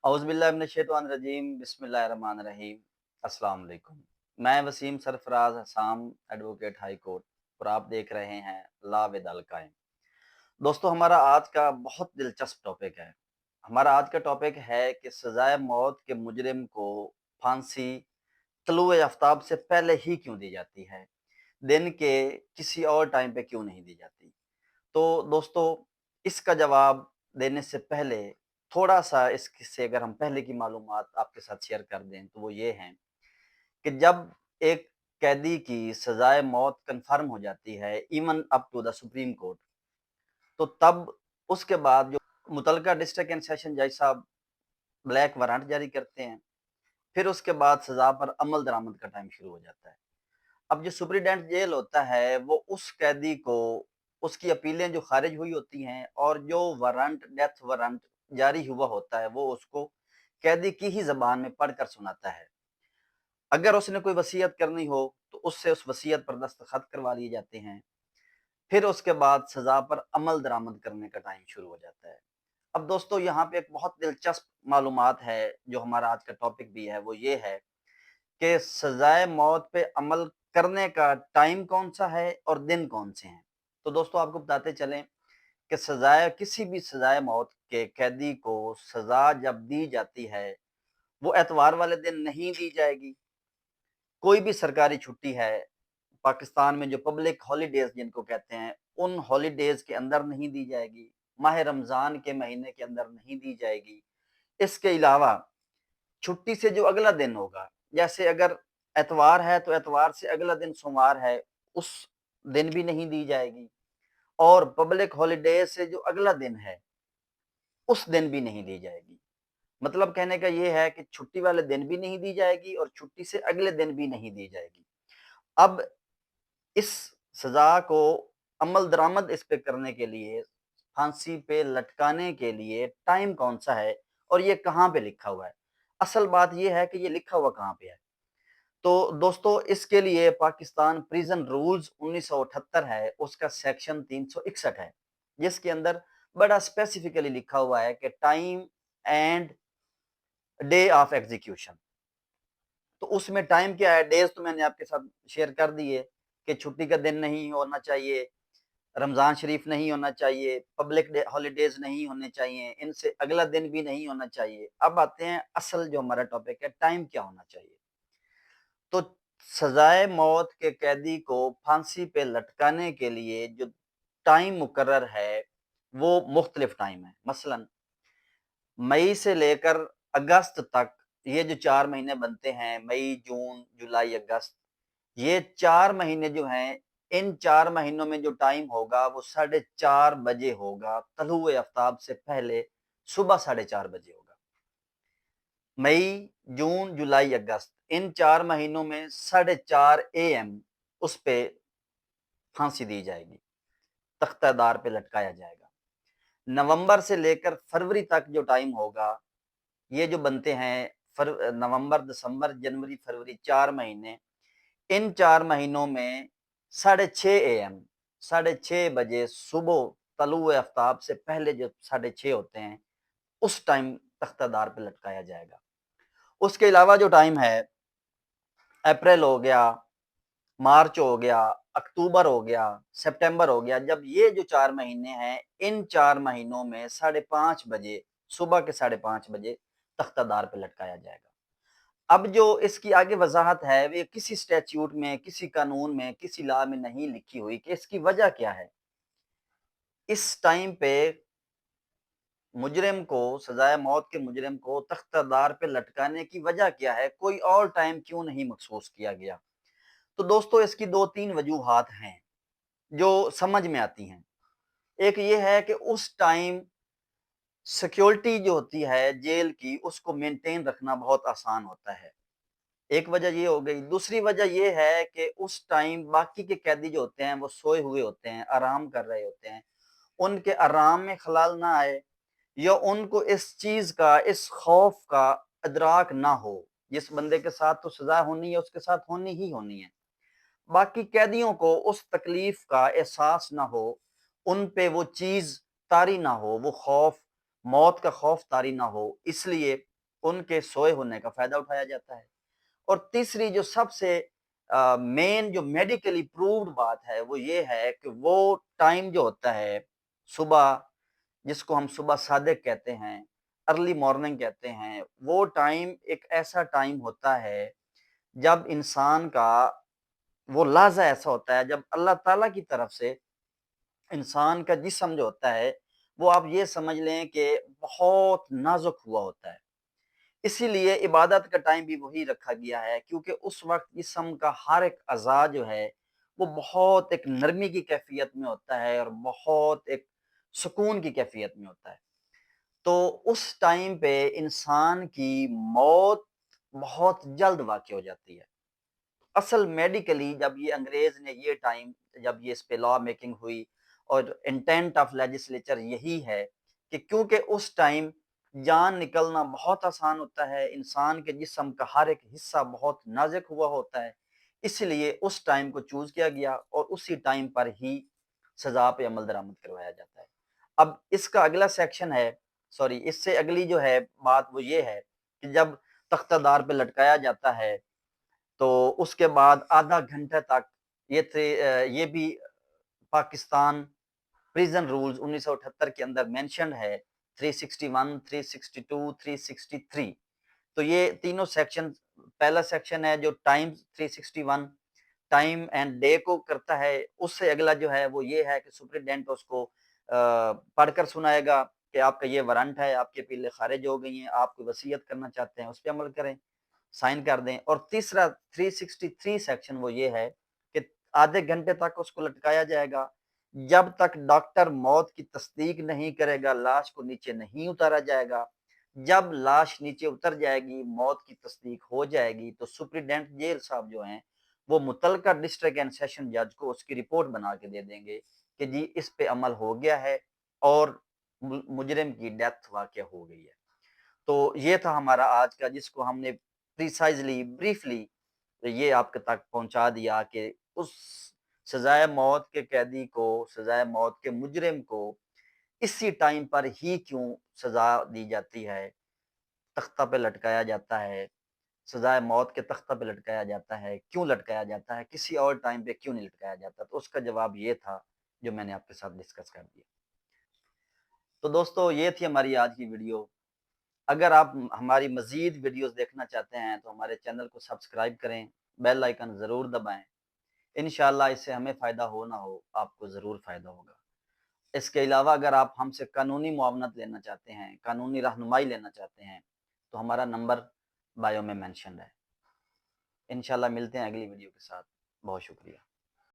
औज़ुबिल्लाहि बिस्मिल्लाहिर्रहमानिर्रहीम। अस्सलाम वालेकुम। मैं Wasim Sarfaraz Hasam, advocate high court, और आप देख रहे हैं लॉ विद अल कायम। दोस्तों, हमारा आज का बहुत दिलचस्प टॉपिक है। हमारा आज का टॉपिक है कि सजाए मौत के मुजरिम को फांसी तलुए आफ्ताब से पहले ही क्यों दी जाती है, दिन के किसी और टाइम पे क्यों नहीं दी जाती। तो दोस्तों, इसका जवाब देने से पहले थोड़ा-सा इससे अगर हम पहले की मालूमात आपके साथ शेयर कर दें, तो वो ये हैं कि जब एक कैदी की सज़ाए मौत कन्फर्म हो जाती है, even up to the Supreme Court, तो तब उसके बाद जो मुतल्लिका डिस्ट्रिक्ट एंड सेशन जज साहब ब्लैक वारंट जारी करते हैं, फिर उसके बाद सज़ा पर अमल दरामद का टाइम शुरू हो जाता है। अब जो सुपरिटेंडेंट जेल होता है, वो उस कैदी को उसकी अपीलें जो खारिज हुई होती हैं और जो वारंट, डेथ वारंट जारी हुआ होता है, वो उसको कैदी की ही ज़बान में पढ़कर सुनाता है। अगर उसने कोई वसीयत करनी हो, तो उससे उस वसीयत पर दस्तखत करवा लिए जाते हैं। फिर उसके बाद सज़ा पर अमल दरामद करने का टाइम शुरू हो जाता है। अब दोस्तों, यहाँ पे एक बहुत दिलचस्प मालूमात है, जो हमारा आज का टॉपिक भी है, वो ये है कि सजाए मौत पे अमल करने का टाइम कौन सा है और दिन कौन से हैं। तो दोस्तों, आपको बताते चलें कि सजाए किसी भी सजाए मौत के कैदी को सजा जब दी जाती है, वो एतवार वाले दिन नहीं दी जाएगी। कोई भी सरकारी छुट्टी है पाकिस्तान में, जो पब्लिक हॉलीडेज जिनको कहते हैं, उन हॉलीडेज के अंदर नहीं दी जाएगी। माह रमजान के महीने के अंदर नहीं दी जाएगी। इसके अलावा छुट्टी से जो अगला दिन होगा, जैसे अगर एतवार है तो एतवार से अगला दिन सोमवार है, उस दिन भी नहीं दी जाएगी। और पब्लिक हॉलिडे से जो अगला दिन है, उस दिन भी नहीं दी जाएगी। मतलब कहने का ये है कि छुट्टी वाले दिन भी नहीं दी जाएगी और छुट्टी से अगले दिन भी नहीं दी जाएगी। अब इस सजा को अमल दरामद इस पे करने के लिए, फांसी पे लटकाने के लिए टाइम कौन सा है और ये कहाँ पे लिखा हुआ है। असल बात ये है कि ये लिखा हुआ कहाँ पे है। तो दोस्तों, इसके लिए पाकिस्तान प्रिजन रूल्स 1978 है, उसका सेक्शन 361 है, जिसके अंदर बड़ा स्पेसिफिकली लिखा हुआ है कि time and day of execution. तो उसमें टाइम क्या है, डेज तो मैंने आपके साथ शेयर कर दिए कि छुट्टी का दिन नहीं होना चाहिए, रमजान शरीफ नहीं होना चाहिए, पब्लिक हॉलीडेज नहीं होने चाहिए, इनसे अगला दिन भी नहीं होना चाहिए। अब आते हैं असल जो हमारा टॉपिक है, टाइम क्या होना चाहिए। तो सजाए मौत के कैदी को फांसी पे लटकाने के लिए जो टाइम मुकर्रर है, वो मुख्तलिफ टाइम है। मसलन मई से लेकर अगस्त तक, ये जो 4 महीने बनते हैं, मई, जून, जुलाई, अगस्त, ये 4 महीने जो हैं, इन 4 महीनों में जो टाइम होगा वो 4:30 बजे होगा, तलुए आफ्ताब से पहले सुबह 4:30 बजे होगा। मई, जून, जुलाई, अगस्त, इन 4 महीनों में 4:30 AM उस पे फांसी दी जाएगी, तख्तादार पे लटकाया जाएगा। नवंबर से लेकर फरवरी तक जो टाइम होगा, ये जो बनते हैं नवंबर, दिसंबर, जनवरी, फरवरी, 4 महीने, इन 4 महीनों में 6:30 AM, 6:30 बजे सुबह, तलुए आफ्ताब से पहले जो 6:30 होते हैं, उस टाइम तख्तादार पे लटकाया जाएगा। उसके अलावा जो टाइम है, अप्रैल हो गया, मार्च हो गया, अक्टूबर हो गया, सितंबर हो गया, जब ये जो 4 महीने हैं, इन 4 महीनों में 5:30 बजे, सुबह के 5:30 बजे तख्तादार पे लटकाया जाएगा। अब जो इसकी आगे वजाहत है, वे किसी स्टैट्यूट में, किसी कानून में, किसी लॉ में नहीं लिखी हुई कि इसकी वजह क्या है। इस टाइम पे मुजरिम को, सजाए मौत के मुजरिम को तख्तादार पे लटकाने की वजह क्या है, कोई और टाइम क्यों नहीं मखसूस किया गया। तो दोस्तों, इसकी 2-3 वजूहात हैं जो समझ में आती हैं। एक ये है कि उस टाइम सिक्योरिटी जो होती है जेल की, उसको मेंटेन रखना बहुत आसान होता है। एक वजह ये हो गई। दूसरी वजह ये है कि उस टाइम बाकी के कैदी जो होते हैं, वो सोए हुए होते हैं, आराम कर रहे होते हैं। उनके आराम में खलाल ना आए, या उनको इस चीज का, इस खौफ का इदराक ना हो। जिस बंदे के साथ तो सजा होनी है, उसके साथ होनी ही होनी है। बाकी कैदियों को उस तकलीफ का एहसास ना हो, उन पे वो चीज तारी ना हो, वो खौफ, मौत का खौफ तारी ना हो, इसलिए ان کے سوئے ہونے کا فائدہ اٹھایا جاتا ہے۔ اور تیسری جو سب سے مین جو میڈیکلی پرووڈ بات ہے وہ یہ ہے کہ وہ ٹائم جو ہوتا ہے صبح، جس کو ہم صبح صادق کہتے ہیں، ارلی مارننگ کہتے ہیں، وہ ٹائم ایک ایسا ٹائم ہوتا ہے جب انسان کا وہ لحظہ ایسا ہوتا ہے جب اللہ تعالیٰ کی طرف سے انسان کا جسم جو ہوتا ہے وہ آپ یہ سمجھ لیں کہ بہت نازک ہوا ہوتا ہے۔ اسی لیے عبادت کا ٹائم بھی وہی رکھا گیا ہے، کیونکہ اس وقت جسم کا ہر ایک اعضاء جو ہے وہ بہت ایک نرمی کی کیفیت میں ہوتا ہے اور بہت ایک سکون کی کیفیت میں ہوتا ہے۔ تو اس ٹائم پہ انسان کی موت بہت جلد واقع ہو جاتی ہے۔ اصل میڈیکلی جب یہ انگریز نے یہ ٹائم، جب یہ اس پہ لا میکنگ ہوئی اور انٹینٹ آف لیجسلیچر یہی ہے کہ کیونکہ اس ٹائم جان نکلنا بہت آسان ہوتا ہے، انسان کے جسم کا ہر ایک حصہ بہت نازک ہوا ہوتا ہے، اس لیے اس ٹائم کو چوز کیا گیا اور اسی ٹائم پر ہی سزا پہ عمل درآمد کروایا جاتا ہے۔ اب اس کا اگلا سیکشن ہے، اس سے اگلی جو ہے بات وہ یہ ہے کہ جب تختہ دار پہ لٹکایا جاتا ہے تو اس کے بعد آدھا گھنٹہ تک یہ بھی پاکستان پریزن رولز 1978 کے اندر مینشنڈ ہے، 361 362 363۔ تو یہ تینوں سیکشن، پہلا سیکشن ہے جو ٹائم 361 ٹائم اینڈ ڈے کو کرتا ہے، اس سے اگلا جو ہے وہ یہ ہے کہ سپرنٹینڈنٹ اس کو پڑھ کر سنائے گا کہ آپ کا یہ وارنٹ ہے، آپ کے پیلے خارج ہو گئی ہیں، آپ کوئی وصیت کرنا چاہتے ہیں اس پہ عمل کریں، سائن کر دیں۔ اور تیسرا 363 سیکشن وہ یہ ہے کہ آدھے گھنٹے تک اس کو لٹکایا جائے گا، جب تک ڈاکٹر موت کی تصدیق نہیں کرے گا لاش کو نیچے نہیں اتارا جائے گا۔ جب لاش نیچے اتر جائے گی، موت کی تصدیق ہو جائے گی، تو سپرنٹینڈنٹ جیل صاحب جو ہیں وہ متعلقہ ڈسٹرکٹ اینڈ سیشن جج کو اس کی رپورٹ بنا کے دے دیں گے کہ جی اس پہ عمل ہو گیا ہے اور مجرم کی ڈیتھ واقع ہو گئی ہے۔ تو یہ تھا ہمارا آج کا، جس کو ہم نے پریسائزلی بریفلی یہ آپ کے تک پہنچا دیا کہ اس سزائے موت کے قیدی کو، سزائے موت کے مجرم کو اسی ٹائم پر ہی کیوں سزا دی جاتی ہے، تختہ پہ لٹکایا جاتا ہے، سزائے موت کے تختہ پہ لٹکایا جاتا ہے، کیوں لٹکایا جاتا ہے، کسی اور ٹائم پہ کیوں نہیں لٹکایا جاتا؟ تو اس کا جواب یہ تھا جو میں نے آپ کے ساتھ ڈسکس کر دیا۔ تو دوستو یہ تھی ہماری آج کی ویڈیو۔ اگر آپ ہماری مزید ویڈیوز دیکھنا چاہتے ہیں تو ہمارے چینل کو سبسکرائب کریں، بیل آئیکن ضرور دبائیں، انشاءاللہ اس سے ہمیں فائدہ ہو نہ ہو آپ کو ضرور فائدہ ہوگا۔ اس کے علاوہ اگر آپ ہم سے قانونی معاونت لینا چاہتے ہیں، قانونی رہنمائی لینا چاہتے ہیں تو ہمارا نمبر بایو میں مینشنڈ ہے۔ انشاءاللہ ملتے ہیں اگلی ویڈیو کے ساتھ۔ بہت شکریہ۔